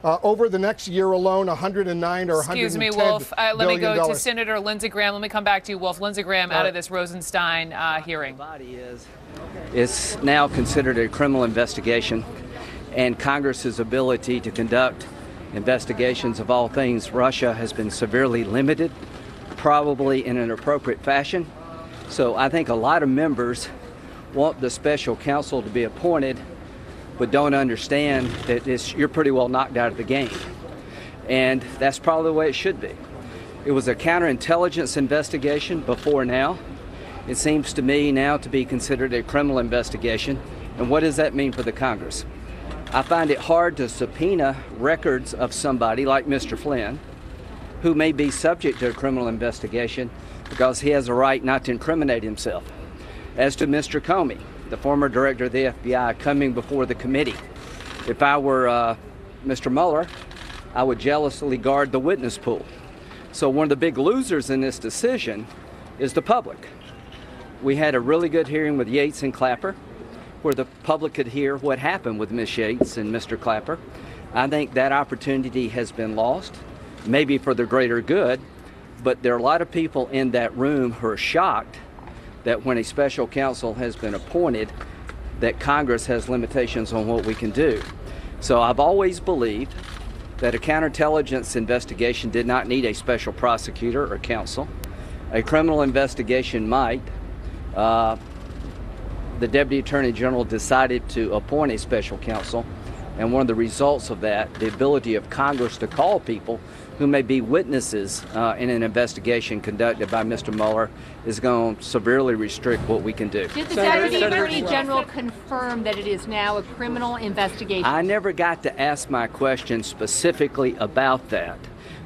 over the next year alone, 109 or 110 Excuse me, Wolf. Let me go $billion. to Senator Lindsey Graham. Let me come back to you, Wolf. Lindsey Graham out of this Rosenstein hearing. It's now considered a criminal investigation, and Congress's ability to conduct investigations of all things Russia has been severely limited, probably in an appropriate fashion. So I think a lot of members want the special counsel to be appointed, but don't understand that you're pretty well knocked out of the game. And that's probably the way it should be. It was a counterintelligence investigation before now. It seems to me now to be considered a criminal investigation. And what does that mean for the Congress? I find it hard to subpoena records of somebody like Mr. Flynn, who may be subject to a criminal investigation because he has a right not to incriminate himself. As to Mr. Comey, the former director of the FBI, coming before the committee, if I were Mr. Mueller, I would jealously guard the witness pool. So one of the big losers in this decision is the public. We had a really good hearing with Yates and Clapper, where the public could hear what happened with Ms. Yates and Mr. Clapper. I think that opportunity has been lost, maybe for the greater good, but there are a lot of people in that room who are shocked that when a special counsel has been appointed, that Congress has limitations on what we can do. So I've always believed that a counterintelligence investigation did not need a special prosecutor or counsel. A criminal investigation might. The Deputy Attorney General decided to appoint a special counsel, and one of the results of that, the ability of Congress to call people who may be witnesses in an investigation conducted by Mr. Mueller, is going to severely restrict what we can do. Did the Deputy Attorney General confirm that it is now a criminal investigation? I never got to ask my question specifically about that.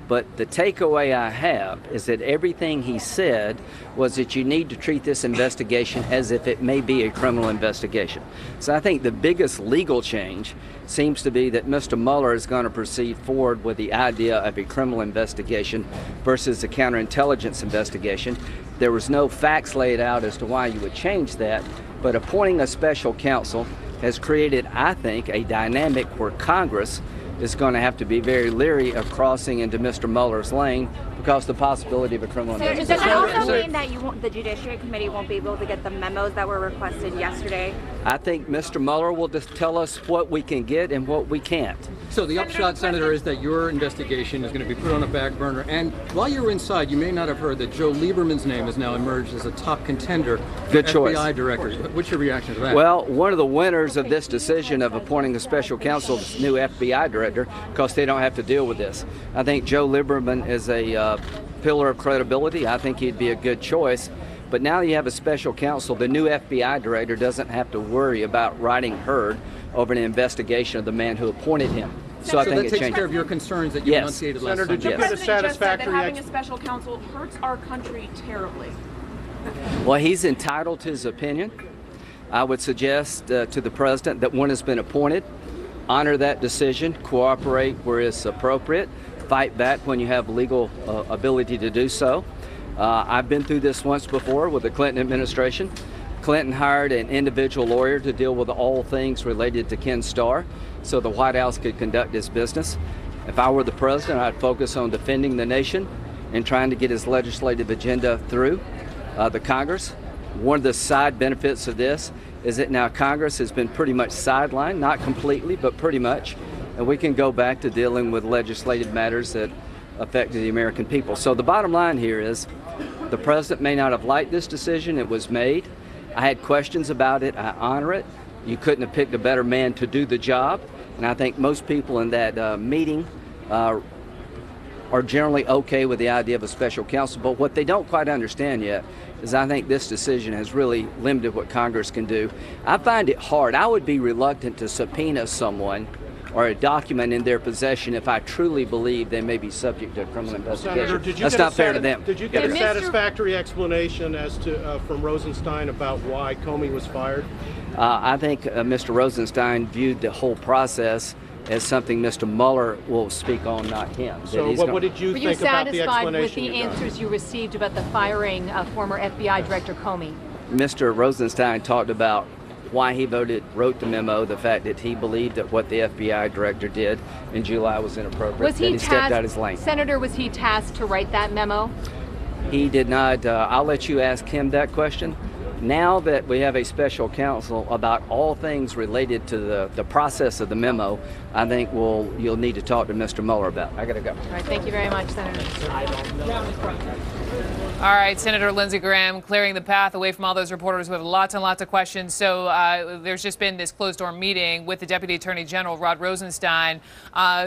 But the takeaway I have is that everything he said was that you need to treat this investigation as if it may be a criminal investigation. So I think the biggest legal change seems to be that Mr. Mueller is going to proceed forward with the idea of a criminal investigation versus a counterintelligence investigation. There was no facts laid out as to why you would change that, but appointing a special counsel has created, I think, a dynamic where Congress is going to have to be very leery of crossing into Mr. Mueller's lane because of the possibility of a criminal investigation. Does that also mean that the Judiciary Committee won't be able to get the memos that were requested yesterday? I think Mr. Mueller will just tell us what we can get and what we can't. So the upshot, Senator, is that your investigation is going to be put on a back burner. And while you were inside, you may not have heard that Joe Lieberman's name has now emerged as a top contender for FBI director. What's your reaction to that? Well, one of the winners of this decision of appointing a special counsel is new FBI director, because they don't have to deal with this. I think Joe Lieberman is a pillar of credibility. I think he'd be a good choice. But now you have a special counsel. The new FBI director doesn't have to worry about riding herd over an investigation of the man who appointed him. So I think that takes care of your concerns that you enunciated last Senator, time. did you get a satisfactory that having a special counsel hurts our country terribly? Well, he's entitled to his opinion. I would suggest to the president that one has been appointed. Honor that decision, cooperate where it's appropriate, fight back when you have legal ability to do so. I've been through this once before with the Clinton administration. Clinton hired an individual lawyer to deal with all things related to Ken Starr so the White House could conduct its business. If I were the president, I'd focus on defending the nation and trying to get his legislative agenda through the Congress. One of the side benefits of this is that now Congress has been pretty much sidelined, not completely, but pretty much, and we can go back to dealing with legislative matters that affect the American people. So the bottom line here is the president may not have liked this decision. It was made. I had questions about it. I honor it. You couldn't have picked a better man to do the job, and I think most people in that meeting are generally okay with the idea of a special counsel, but what they don't quite understand yet is I think this decision has really limited what Congress can do. I find it hard. I would be reluctant to subpoena someone or a document in their possession if I truly believe they may be subject to a criminal investigation. Senator, that's not fair to them. Did you get a satisfactory explanation as to from Rosenstein about why Comey was fired? I think Mr. Rosenstein viewed the whole process as something Mr. Mueller will speak on, not him. So what did you think about the explanation? Were you satisfied with the answers you received about the firing of former FBI Director Comey? Mr. Rosenstein talked about why he wrote the memo, the fact that he believed that what the FBI director did in July was inappropriate, Was he that he stepped out his lane. Senator, was he tasked to write that memo? He did not. I'll let you ask him that question. Now that we have a special counsel about all things related to the process of the memo, I think you'll need to talk to Mr. Mueller about it. I got to go. All right, thank you very much, Senator. All right, Senator Lindsey Graham clearing the path away from all those reporters who have lots and lots of questions. So there's just been this closed-door meeting with the Deputy Attorney General, Rod Rosenstein,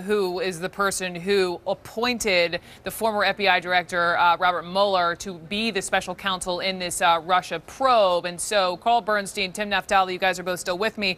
who is the person who appointed the former FBI Director, Robert Mueller, to be the special counsel in this Russia probe. And so Carl Bernstein, Tim Naftali, you guys are both still with me.